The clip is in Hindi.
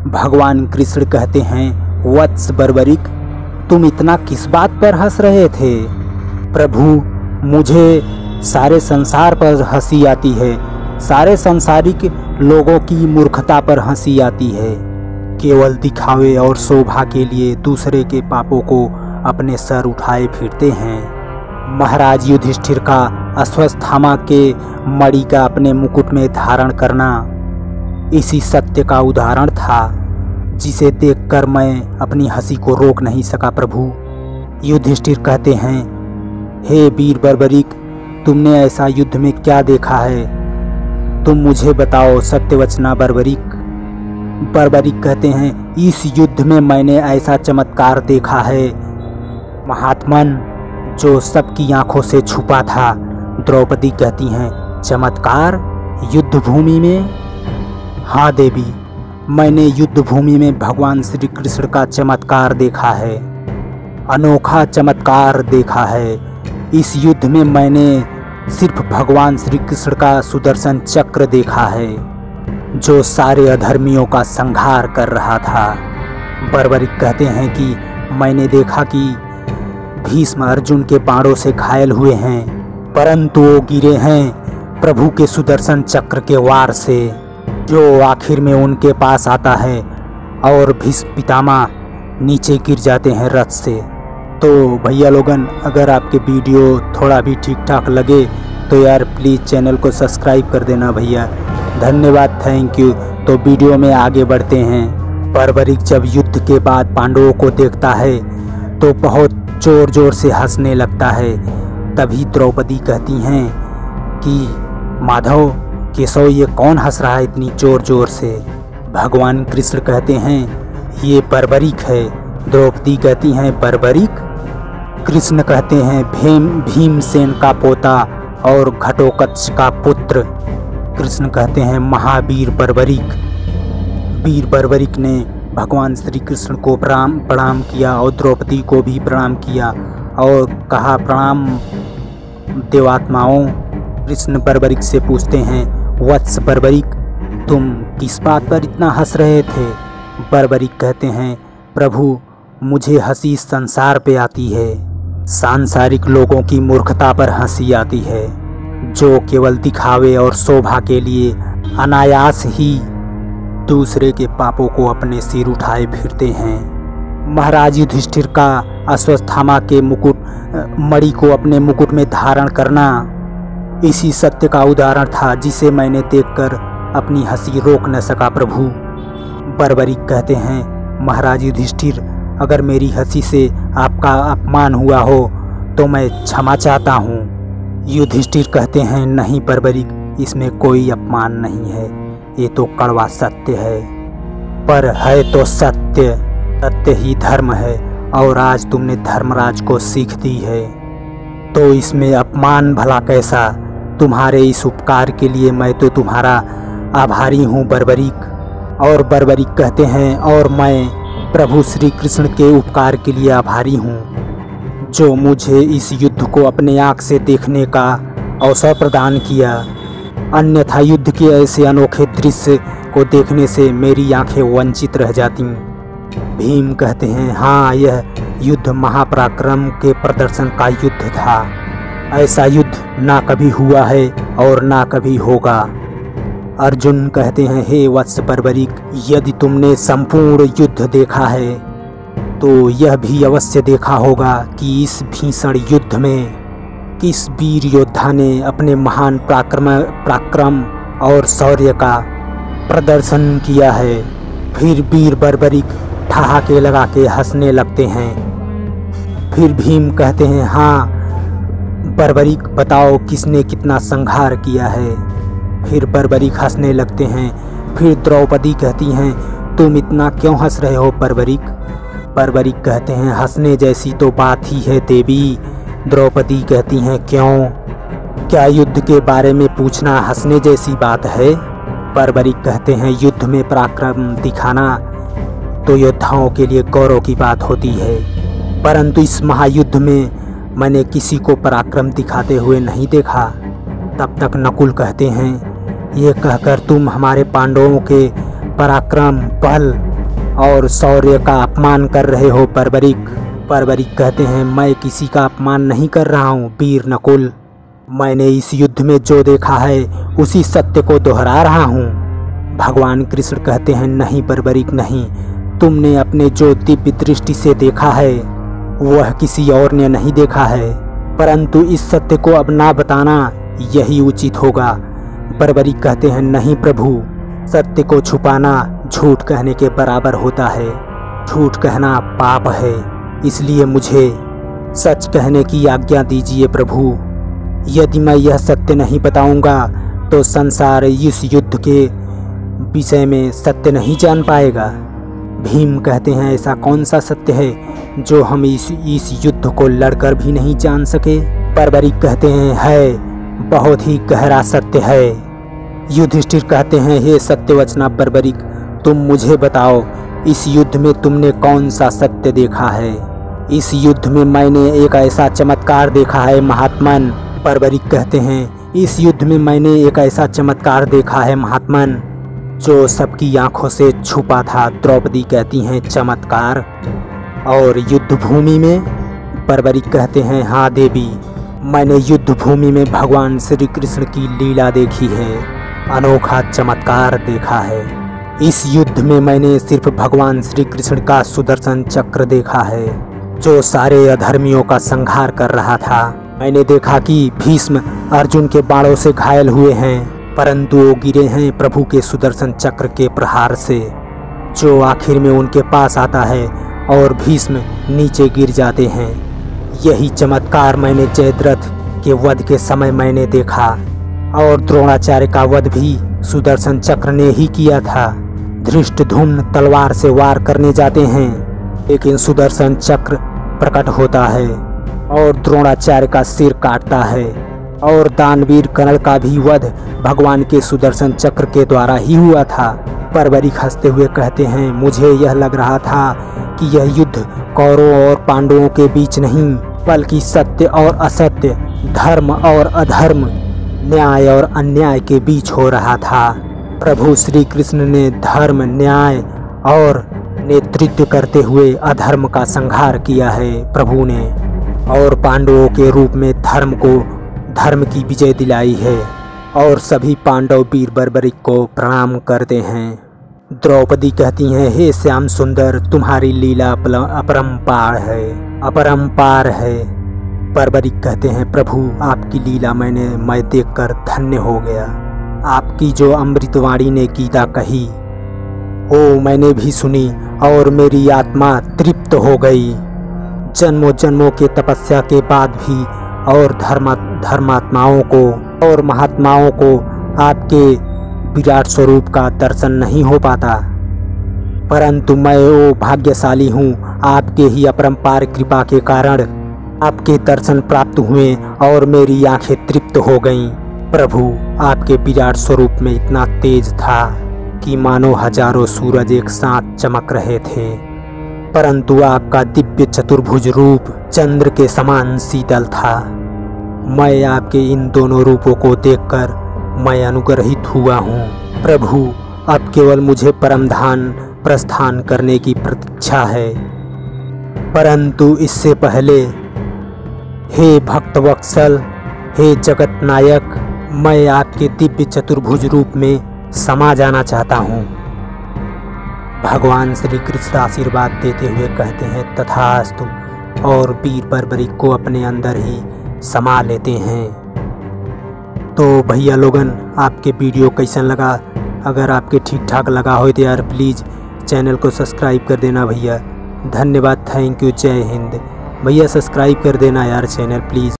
भगवान कृष्ण कहते हैं, वत्स बर्बरिक, तुम इतना किस बात पर हंस रहे थे? प्रभु, मुझे सारे संसार पर हंसी आती है, सारे संसारिक लोगों की मूर्खता पर हंसी आती है। केवल दिखावे और शोभा के लिए दूसरे के पापों को अपने सर उठाए फिरते हैं। महाराज युधिष्ठिर का अश्वत्थामा के मणि का अपने मुकुट में धारण करना इसी सत्य का उदाहरण था, जिसे देखकर मैं अपनी हंसी को रोक नहीं सका। प्रभु, युधिष्ठिर कहते हैं, हे वीर बर्बरिक, तुमने ऐसा युद्ध में क्या देखा है? तुम मुझे बताओ सत्यवचना बर्बरिक। बर्बरिक कहते हैं, इस युद्ध में मैंने ऐसा चमत्कार देखा है महात्मन, जो सबकी आंखों से छुपा था। द्रौपदी कहती हैं, चमत्कार युद्ध भूमि में? हाँ देवी, मैंने युद्ध भूमि में भगवान श्री कृष्ण का चमत्कार देखा है, अनोखा चमत्कार देखा है। इस युद्ध में मैंने सिर्फ भगवान श्री कृष्ण का सुदर्शन चक्र देखा है, जो सारे अधर्मियों का संहार कर रहा था। बर्बरिक कहते हैं कि मैंने देखा कि भीष्म अर्जुन के बाणों से घायल हुए हैं, परंतु वो गिरे हैं प्रभु के सुदर्शन चक्र के वार से, जो आखिर में उनके पास आता है और भीष्म पितामह नीचे गिर जाते हैं रथ से। तो भैया लोगन, अगर आपके वीडियो थोड़ा भी ठीक ठाक लगे तो यार प्लीज़ चैनल को सब्सक्राइब कर देना भैया। धन्यवाद, थैंक यू। तो वीडियो में आगे बढ़ते हैं। बर्बरिक जब युद्ध के बाद पांडवों को देखता है तो बहुत जोर जोर से हंसने लगता है। तभी द्रौपदी कहती हैं कि माधव, केशव, ये कौन हंस रहा है इतनी जोर जोर से? भगवान कृष्ण कहते हैं, ये बर्बरिक है। द्रौपदी कहती हैं, बर्बरिक? कृष्ण कहते हैं, भीमसेन का पोता और घटोत्कच का पुत्र। कृष्ण कहते हैं, महावीर बर्बरिक। वीर बर्बरिक ने भगवान श्री कृष्ण को प्रणाम किया और द्रौपदी को भी प्रणाम किया और कहा, प्रणाम देवात्माओं। कृष्ण बर्बरिक से पूछते हैं, वत्स बर्बरिक, तुम किस बात पर इतना हंस रहे थे? बर्बरिक कहते हैं, प्रभु, मुझे हंसी संसार पे आती है, सांसारिक लोगों की मूर्खता पर हंसी आती है, जो केवल दिखावे और शोभा के लिए अनायास ही दूसरे के पापों को अपने सिर उठाए फिरते हैं। महाराज युधिष्ठिर का अश्वत्थामा के मणि को अपने मुकुट में धारण करना इसी सत्य का उदाहरण था, जिसे मैंने देखकर अपनी हंसी रोक न सका। प्रभु, बर्बरिक कहते हैं, महाराज युधिष्ठिर, अगर मेरी हंसी से आपका अपमान हुआ हो तो मैं क्षमा चाहता हूँ। युधिष्ठिर कहते हैं, नहीं बर्बरिक, इसमें कोई अपमान नहीं है, ये तो कड़वा सत्य है। पर है तो सत्य, सत्य ही धर्म है, और आज तुमने धर्मराज को सीख दी है, तो इसमें अपमान भला कैसा? तुम्हारे इस उपकार के लिए मैं तो तुम्हारा आभारी हूँ बर्बरिक। और बर्बरिक कहते हैं, और मैं प्रभु श्री कृष्ण के उपकार के लिए आभारी हूँ, जो मुझे इस युद्ध को अपने आँख से देखने का अवसर प्रदान किया। अन्यथा युद्ध के ऐसे अनोखे दृश्य को देखने से मेरी आंखें वंचित रह जाती। भीम कहते हैं, हाँ, यह युद्ध महापराक्रम के प्रदर्शन का युद्ध था। ऐसा युद्ध ना कभी हुआ है और ना कभी होगा। अर्जुन कहते हैं, हे वत्स बर्बरिक, यदि तुमने संपूर्ण युद्ध देखा है तो यह भी अवश्य देखा होगा कि इस भीषण युद्ध में किस वीर योद्धा ने अपने महान पराक्रम और शौर्य का प्रदर्शन किया है। फिर वीर बर्बरिक ठहाके लगा के हंसने लगते हैं। फिर भीम कहते हैं, हाँ बर्बरिक, बताओ किसने कितना संहार किया है? फिर बर्बरिक हंसने लगते हैं। फिर द्रौपदी कहती हैं, तुम इतना क्यों हंस रहे हो बर्बरिक? बर्बरिक कहते हैं, हंसने जैसी तो बात ही है देवी। द्रौपदी कहती हैं, क्यों? क्या युद्ध के बारे में पूछना हंसने जैसी बात है? बर्बरिक कहते हैं, युद्ध में पराक्रम दिखाना तो योद्धाओं के लिए गौरव की बात होती है, परंतु इस महायुद्ध में मैंने किसी को पराक्रम दिखाते हुए नहीं देखा। तब तक नकुल कहते हैं, ये कहकर तुम हमारे पांडवों के पराक्रम, बल और शौर्य का अपमान कर रहे हो बर्बरिक। बर्बरिक कहते हैं मैं किसी का अपमान नहीं कर रहा हूँ वीर नकुल, मैंने इस युद्ध में जो देखा है उसी सत्य को दोहरा रहा हूँ। भगवान कृष्ण कहते हैं नहीं बर्बरिक नहीं, तुमने अपने जो दिव्य दृष्टि से देखा है वह किसी और ने नहीं देखा है, परंतु इस सत्य को अब ना बताना यही उचित होगा। बर्बरिक कहते हैं नहीं प्रभु, सत्य को छुपाना झूठ कहने के बराबर होता है, झूठ कहना पाप है, इसलिए मुझे सच कहने की आज्ञा दीजिए प्रभु। यदि मैं यह सत्य नहीं बताऊंगा तो संसार इस युद्ध के विषय में सत्य नहीं जान पाएगा। भीम कहते हैं ऐसा कौन सा सत्य है जो हम इस युद्ध को लड़कर भी नहीं जान सके। बर्बरिक कहते हैं है, बहुत ही गहरा सत्य है। युधिष्ठिर कहते हैं हे सत्यवचना बर्बरिक, तुम मुझे बताओ इस युद्ध में तुमने कौन सा सत्य देखा है। इस युद्ध में मैंने एक ऐसा चमत्कार देखा है महात्मन। बर्बरिक कहते हैं इस युद्ध में मैंने एक ऐसा चमत्कार देखा है महात्मन जो सबकी आंखों से छुपा था। द्रौपदी कहती हैं चमत्कार। और युद्ध भूमि में बर्बरिक कहते हैं हाँ देवी, मैंने युद्ध भूमि में भगवान श्री कृष्ण की लीला देखी है, अनोखा चमत्कार देखा है। इस युद्ध में मैंने सिर्फ भगवान श्री कृष्ण का सुदर्शन चक्र देखा है जो सारे अधर्मियों का संहार कर रहा था। मैंने देखा कि भीष्म अर्जुन के बाणों से घायल हुए हैं, परंतु वो गिरे हैं प्रभु के सुदर्शन चक्र के प्रहार से, जो आखिर में उनके पास आता है और भीष्म नीचे गिर जाते हैं। यही चमत्कार मैंने जयद्रथ के वध के समय मैंने देखा, और द्रोणाचार्य का वध भी सुदर्शन चक्र ने ही किया था। धृष्टद्युम्न तलवार से वार करने जाते हैं, लेकिन सुदर्शन चक्र प्रकट होता है और द्रोणाचार्य का सिर काटता है। और दानवीर कर्ण का भी वध भगवान के सुदर्शन चक्र के द्वारा ही हुआ था। बर्बरिक हंसते हुए कहते हैं मुझे यह लग रहा था कि यह युद्ध कौरवों और पांडवों के बीच नहीं, बल्कि सत्य और असत्य, धर्म और अधर्म, न्याय और अन्याय के बीच हो रहा था। प्रभु श्री कृष्ण ने धर्म, न्याय और नेतृत्व करते हुए अधर्म का संहार किया है प्रभु ने, और पांडवों के रूप में धर्म की विजय दिलाई है। और सभी पांडव वीर बर्बरिक को प्रणाम करते हैं। द्रौपदी कहती हैं हे श्याम सुंदर, तुम्हारी लीला अपरंपार है। बर्बरिक कहते हैं प्रभु आपकी लीला मैं देखकर धन्य हो गया। आपकी जो अमृतवाणी ने गीता कही वो मैंने भी सुनी और मेरी आत्मा तृप्त हो गई। जन्मों जन्मों के तपस्या के बाद भी और धर्मात्माओं को और महात्माओं को आपके विराट स्वरूप का दर्शन नहीं हो पाता, परंतु मैं वो भाग्यशाली हूँ, आपके ही अपरंपार कृपा के कारण आपके दर्शन प्राप्त हुए और मेरी आंखें तृप्त हो गईं। प्रभु आपके विराट स्वरूप में इतना तेज था कि मानो हजारों सूरज एक साथ चमक रहे थे, परंतु आपका दिव्य चतुर्भुज रूप चंद्र के समान शीतल था। मैं आपके इन दोनों रूपों को देखकर मैं अनुग्रहित हुआ हूँ। प्रभु अब केवल मुझे परमधाम प्रस्थान करने की प्रतीक्षा है, परंतु इससे पहले हे भक्तवत्सल, हे जगत नायक, मैं आपके दिव्य चतुर्भुज रूप में समा जाना चाहता हूँ। भगवान श्री कृष्ण आशीर्वाद देते हुए कहते हैं तथास्तु, और वीर बर्बरिक को अपने अंदर ही समा लेते हैं। तो भैया लोगन, आपके वीडियो कैसन लगा? अगर आपके ठीक ठाक लगा हो तो यार प्लीज़ चैनल को सब्सक्राइब कर देना भैया। धन्यवाद, थैंक यू, जय हिंद। भैया सब्सक्राइब कर देना यार चैनल प्लीज़।